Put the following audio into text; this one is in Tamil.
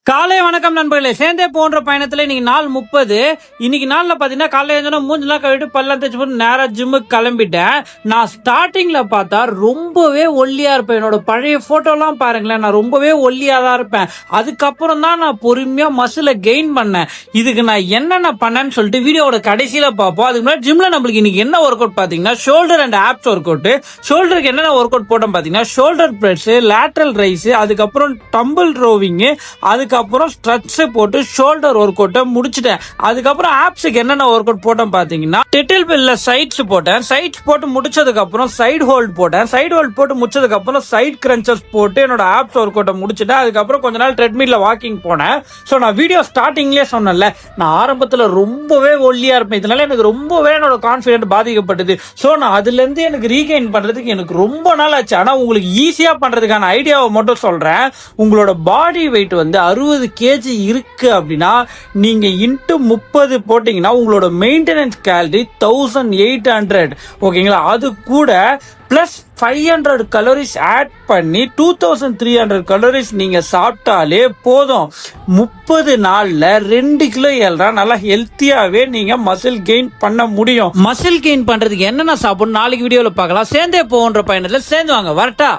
காலை வணக்கம் நண்பர்களே. சேர்ந்தே போன்ற பயணத்துல இன்னைக்கு நாள் 30. இன்னைக்கு நாள்ல பாத்தீங்கன்னா காலையில எழுந்தோன்னா மூஞ்செல்லாம் கழுவிட்டு பல்லாம் தேய்ச்சி போட்டு நேரா ஜிம்முக்கு கிளம்பிட்டேன். நான் ஸ்டார்டிங்ல பார்த்தா ரொம்பவே ஒல்லியா இருப்பேன். என்னோட பழைய போட்டோலாம் பாருங்களேன், நான் ரொம்பவே ஒல்லியா தான் இருப்பேன். அதுக்கப்புறம் தான் நான் பொறுமையா மசில கெயின் பண்ணேன். இதுக்கு நான் என்னென்ன பண்ணேன்னு சொல்லிட்டு வீடியோட கடைசியில பார்ப்போம். அதுக்கு முன்னாடி ஜிம்ல நம்மளுக்கு இன்னைக்கு என்ன ஒர்க் அவுட் பாத்தீங்கன்னா shoulder and abs work out. ஷோல்டருக்கு என்னென்ன ஒர்க் அவுட் போட்டோம் பாத்தீங்கன்னா ஷோல்டர் பிரஸ், லேட்டரல் ரைஸ், அதுக்கப்புறம் டம்பிள் ரோவிங், அதுக்கப்புறம் ஸ்ட்ரெட்ச் போட்டு ஷோல்டர் ஒர்க் அவுட் முடிச்சிட்டேன். அதுக்கப்புறம் ஆப்ஸ்க்கு என்னென்ன ஒர்க் அவுட் போட்டோம் பாத்தீங்கன்னா டெட்டில் பில்ல சைட்ஸ் போட்டேன். சைட்ஸ் போட்டு முடிச்சதுக்கு அப்புறம் சைடு ஹோல்ட் போட்டேன். சைடு ஹோல்ட் போட்டு முடிச்சதுக்கு அப்புறம் சைட் கிரன்ச்சஸ் போட்டு என்னோட ஆப்ஸ் ஒர்க் அவுட் முடிச்சிட்டேன். அதுக்கப்புறம் கொஞ்ச நாள் ட்ரெட்மில்ல வாக்கிங் போனேன். ஸோ நான் வீடியோ ஸ்டார்டிங்லேயே சொன்னேன்ல, நான் ஆரம்பத்தில் ரொம்பவே ஒல்லியா இருப்பேன். இதனால எனக்கு ரொம்பவே என்னோட கான்ஃபிடென்ட் பாதிக்கப்பட்டது. ஸோ நான் அதுல இருந்து எனக்கு ரீகெயின் பண்றதுக்கு எனக்கு ரொம்ப நாள் ஆச்சு. ஆனா உங்களுக்கு ஈஸியா பண்றதுக்கான ஐடியாவை மட்டும் சொல்றேன். உங்களோட பாடி வெயிட் வந்து 60 kg இருக்கு அப்படின்னா நீங்க இன்ட்டு 30 போட்டீங்கன்னா உங்களோட மெயின்டெனன்ஸ் கேலரி 1800. ஓகேங்களா? அது கூட பிளஸ் 500 கலோரிஸ் ஆட் பண்ணி 2300 கலோரிஸ் நீங்க சாப்பிட்டாலே போதும். 30 நாள்ல 2 கிலோ ஏறா நல்லா ஹெல்த்தியாவே நீங்க மசில் கெயின் பண்ண முடியும். மசில் கெயின் பண்றதுக்கு என்னென்ன சாப்பிடணும் நாளைக்கு வீடியோல பார்க்கலாம். சேர்ந்தே போன்ற பயணத்துல சேர்ந்து வாங்க. வரட்டா?